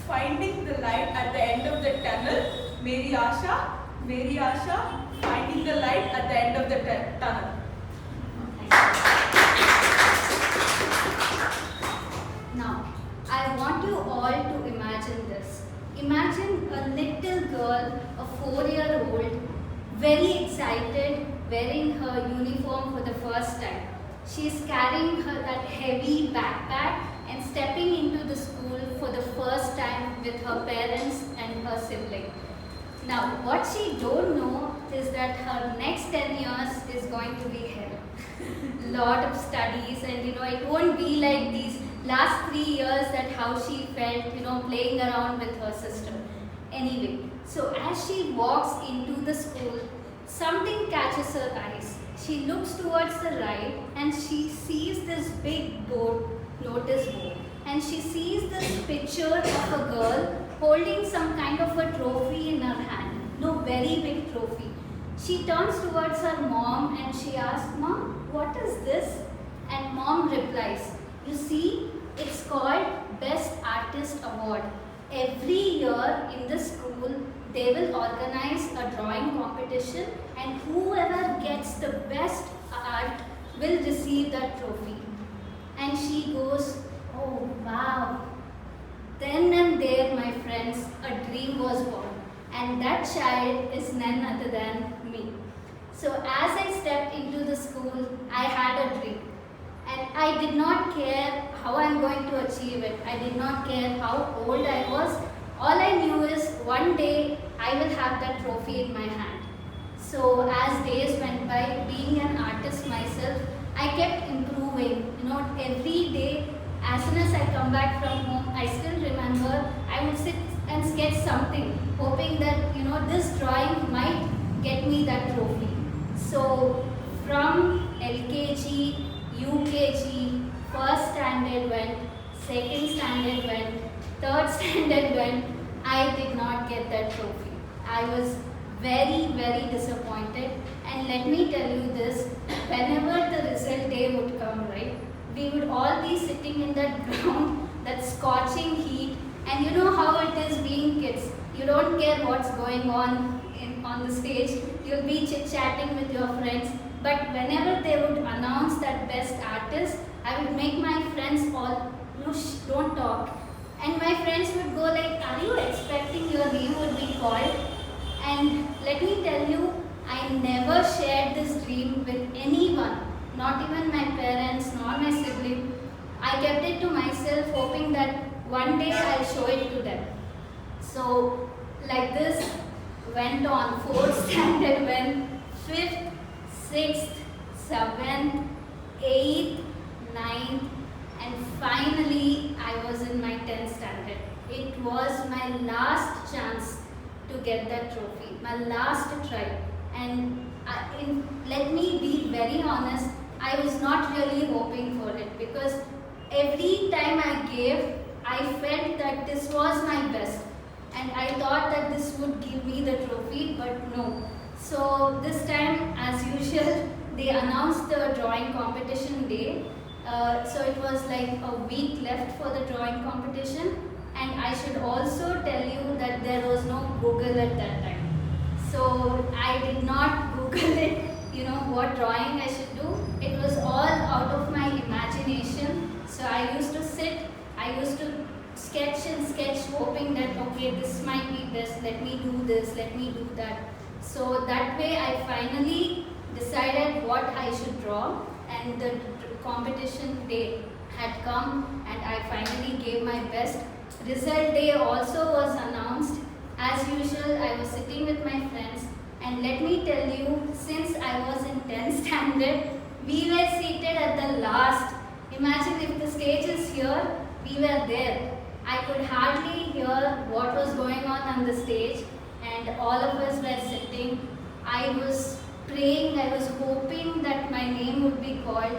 finding the light at the end of the tunnel. Meri Asha, finding the light at the end of the tunnel. Now, I want you all to imagine this. Imagine a little girl, a 4-year-old, very excited, wearing her uniform for the first time. She's carrying that heavy backpack and stepping into the school for the first time with her parents and her sibling. Now, what she don't know is that her next 10 years is going to be hell. Lot of studies, and it won't be like these last 3 years that how she felt, playing around with her sister. Anyway, so as she walks into the school, something catches her eyes. She looks towards the right and she sees this big notice board, and she sees this picture of a girl holding some kind of a trophy in her hand. No, very big trophy. She turns towards her mom and she asks, "Mom, what is this?" And mom replies, "You see, it's called Best Artist Award. Every year in the school, they will organize a drawing competition, and whoever gets the best art will receive that trophy." And she goes, "Oh wow." Then and there, my friends, a dream was born. And that child is none other than me. So as I stepped into the school, I had a dream. And I did not care how I'm going to achieve it. I did not care how old I was. All I knew is one day I will have that trophy in my hand. So as days went by, being an artist myself, I kept improving. Every day, as soon as I come back from home, I still remember I would sit and sketch something, hoping that this drawing might get me that trophy. So from LKG, UKG, first standard went, second standard went, third standard went, I did not get that trophy. I was very, very disappointed. And let me tell you this, whenever the result day would come, right, we would all be sitting in that ground, that scorching heat, and you know how it is being kids. You don't care what's going on the stage. You'll be chit-chatting with your friends. But whenever they would announce that best artist, I would make my friends all, shh, don't talk. And my friends would go like, "Are you expecting your name would be called?" And let me tell you, I never shared this dream with anyone, not even my parents nor my sibling. I kept it to myself, hoping that one day I'll show it to them. So like this went on. 4th standard went, 5th, 6th, 7th, 8th, 9th, and finally I was in my 10th standard. It was my last chance to get that trophy, my last try. And let me be very honest, I was not really hoping for it, because every time I gave, I felt that this was my best. And I thought that this would give me the trophy, but no. So this time, as usual, they announced the drawing competition day. So it was like a week left for the drawing competition. And I should also tell you that there was no Google at that time. So I did not Google it, what drawing I should do. It was all out of my imagination. So I used to sit, I used to sketch and sketch, hoping that, okay, this might be best, let me do this, let me do that. So that way I finally decided what I should draw, and the competition day had come and I finally gave my best. Result day also was announced. As usual, I was sitting with my friends, and let me tell you, since I was in 10th standard, we were seated at the last. Imagine if the stage is here, we were there. I could hardly hear what was going on the stage, and all of us were sitting. I was praying, I was hoping that my name would be called,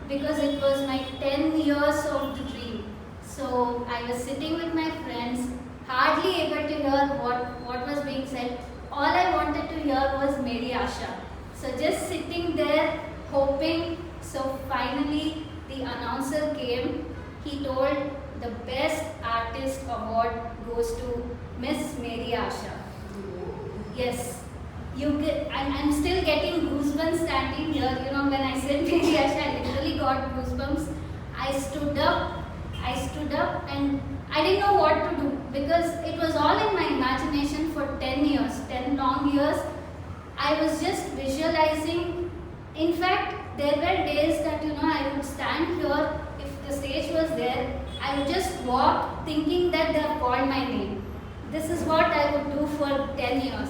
because it was my 10 years of the dream. So I was sitting with my friends, hardly able to hear what was being said. All I wanted to hear was Meri Asha. So just sitting there, hoping. So finally the announcer came. He told, the Best Artist Award goes to Miss Mary Asha. Yes, I'm still getting goosebumps standing here. You know, when I said Mary Asha, I literally got goosebumps. I stood up, and I didn't know what to do because it was all in my imagination for 10 years, 10 long years. I was just visualizing. In fact, there were days that, I would stand here, if the stage was there, I would just walk thinking that they have called my name. This is what I would do for 10 years.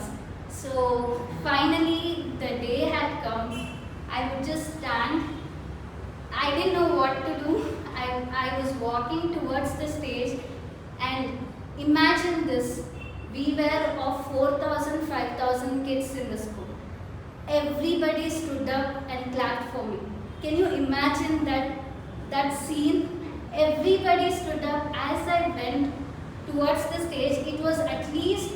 So finally, the day had come. I would just stand. I didn't know what to do. I was walking towards the stage, and imagine this. We were of 4,000, 5,000 kids in the school. Everybody stood up and clapped for me. Can you imagine that scene? Everybody stood up as I went towards the stage. It was at least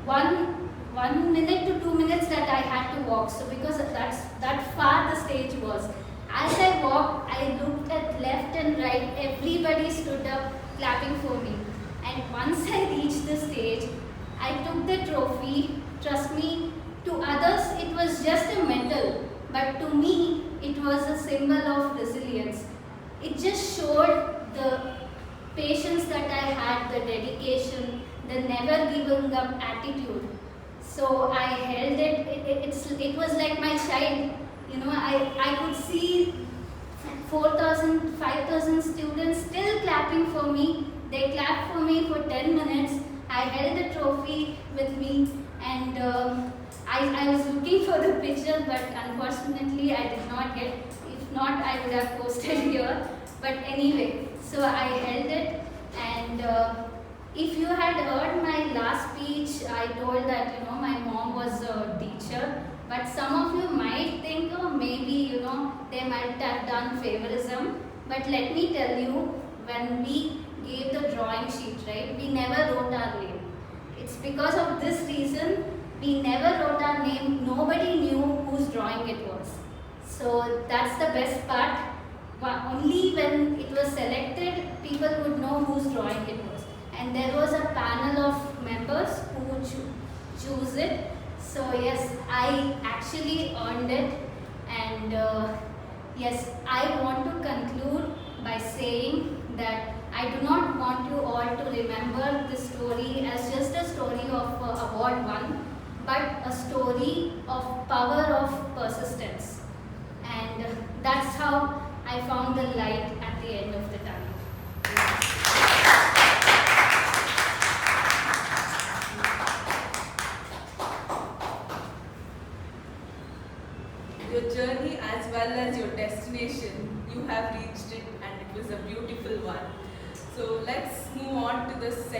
one minute to 2 minutes that I had to walk. So because that far the stage was. As I walked, I looked at left and right. Everybody stood up clapping for me. And once I reached the stage, I took the trophy. Trust me, to others it was just a medal, but to me it was a symbol of resilience. It just showed the patience that I had, the dedication, the never giving up attitude. So I held it. It was like my child. I could see 4,000, 5,000 students still clapping for me. They clapped for me for 10 minutes. I held the trophy with me, and I was looking for the picture, but unfortunately I did not get. If not, I would have posted here. But anyway, so I held it, and if you had heard my last speech, I told that my mom was a teacher. But some of you might think, oh, maybe they might have done favorism. But let me tell you, when we gave the drawing sheet, right, we never wrote our name. It's because of this reason we never wrote our name. Nobody knew whose drawing it was. So that's the best part. Only when it was selected, people would know whose drawing it was. And there was a panel of members who would choose it. So yes, I actually earned it. And yes, I want to conclude by saying that I do not want you all to remember this story as just a story of award won, but a story of power of persistence. And that's how I found the light at the end of the tunnel. Your journey as well as your destination, you have reached it, and it was a beautiful one. So let's move on to the second.